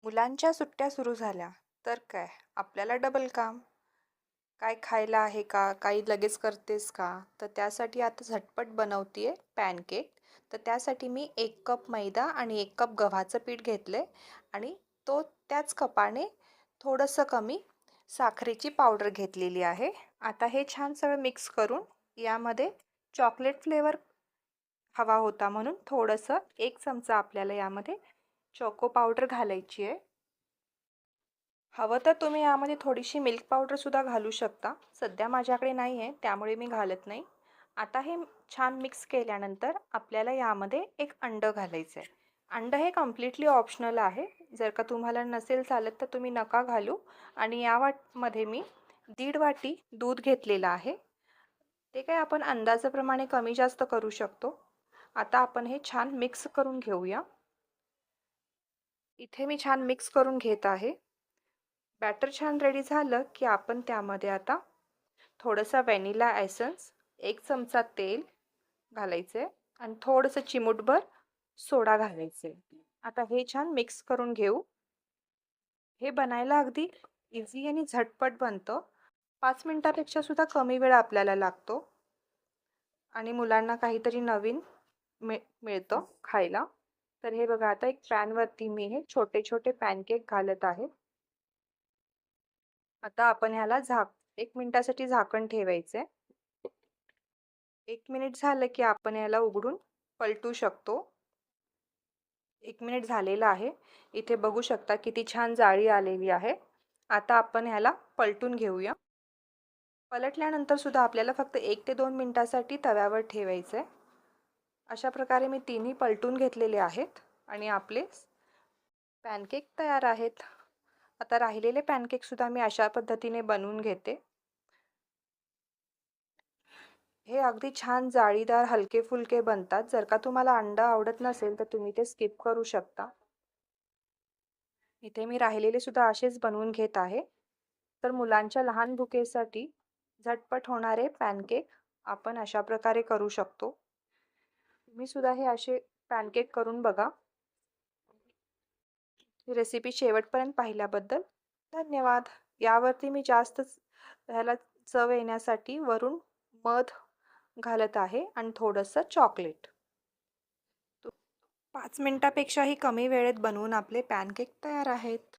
मुलांच्या सुट्ट्या सुरू झाल्या तर काय आपल्याला डबल काम. काय खायला आहे का, काही लगेच करतेस का? तर त्यासाठी आता झटपट बनवते पॅनकेक. तर त्यासाठी मी 1 कप मैदा आणि 1 कप गव्हाचं पीठ घेतले आणि त्याच कपाने थोडंसं कमी साखरेची पावडर घेतलेली आहे. आता हे छान सगळं मिक्स करून यामध्ये चॉकलेट फ्लेवर हवा होता म्हणून थोडंसं 1 चमचा आपल्याला यामध्ये चोको पावडर घालायची आहे. हवं तर तुम्ही यामध्ये थोडीशी मिल्क पावडरसुद्धा घालू शकता. सध्या माझ्याकडे नाही आहे त्यामुळे मी घालत नाही. आता हे छान मिक्स केल्यानंतर आपल्याला यामध्ये 1 अंडं घालायचं आहे. अंडं हे कम्प्लिटली ऑप्शनल आहे. जर का तुम्हाला नसेल चालत तर तुम्ही नका घालू. आणि यामध्ये मी 1.5 वाटी दूध घेतलेलं आहे. ते काय आपण अंदाजाप्रमाणे कमी जास्त करू शकतो. आता आपण हे छान मिक्स करून घेऊया. इथे मी छान मिक्स करून घेत आहे. बॅटर छान रेडी झालं की आपण त्यामध्ये आता थोडासा व्हॅनिला एसेन्स, 1 चमचा तेल घालायचे आणि थोडंसं चिमूटभर सोडा घालायचे. आता हे छान मिक्स करून घेऊ. हे बनायला अगदी इझी आणि झटपट बनतं. 5 मिनिटापेक्षा सुद्धा कमी वेळ आपल्याला लागतो आणि मुलांना काहीतरी नवीन मिळतं खायला. तर हे बघा, आता एक पॅनवरती मी हे छोटे छोटे पॅनकेक घालत आहे. आता आपण ह्याला 1 मिनिटासाठी झाकण ठेवायचे. 1 मिनिट झालं की आपण याला उघडून पलटू शकतो. 1 मिनिट झालेलं आहे. इथे बघू शकता किती छान जाळी आलेली आहे. आता आपण ह्याला पलटून घेऊया. पलटल्यानंतर सुद्धा आपल्याला फक्त 1 ते 2 मिनिटासाठी तव्यावर ठेवायचं आहे. अशा प्रकारे मी तिन्ही पलटून घेतलेले आहेत आणि आपले पॅनकेक तयार आहेत. आता राहिलेले पॅनकेकसुद्धा मी अशा पद्धतीने बनवून घेते. हे अगदी छान जाळीदार हलके फुलके बनतात. जर का तुम्हाला अंडा आवडत नसेल तर तुम्ही ते स्किप करू शकता. इथे मी राहिलेले सुद्धा असेच बनवून घेत आहे. तर मुलांच्या लहान भुकेसाठी झटपट होणारे पॅनकेक आपण अशा प्रकारे करू शकतो. तुम्ही सुद्धा हे असे पॅनकेक करून बघा. ही रेसिपी शेवटपर्यंत पाहिल्याबद्दल धन्यवाद. यावरती मी जास्त ह्याला चव येण्यासाठी वरून मध घालत आहे आणि थोडंसं चॉकलेट. 5 मिनिटापेक्षाही कमी वेळेत बनवून आपले पॅनकेक तयार आहेत.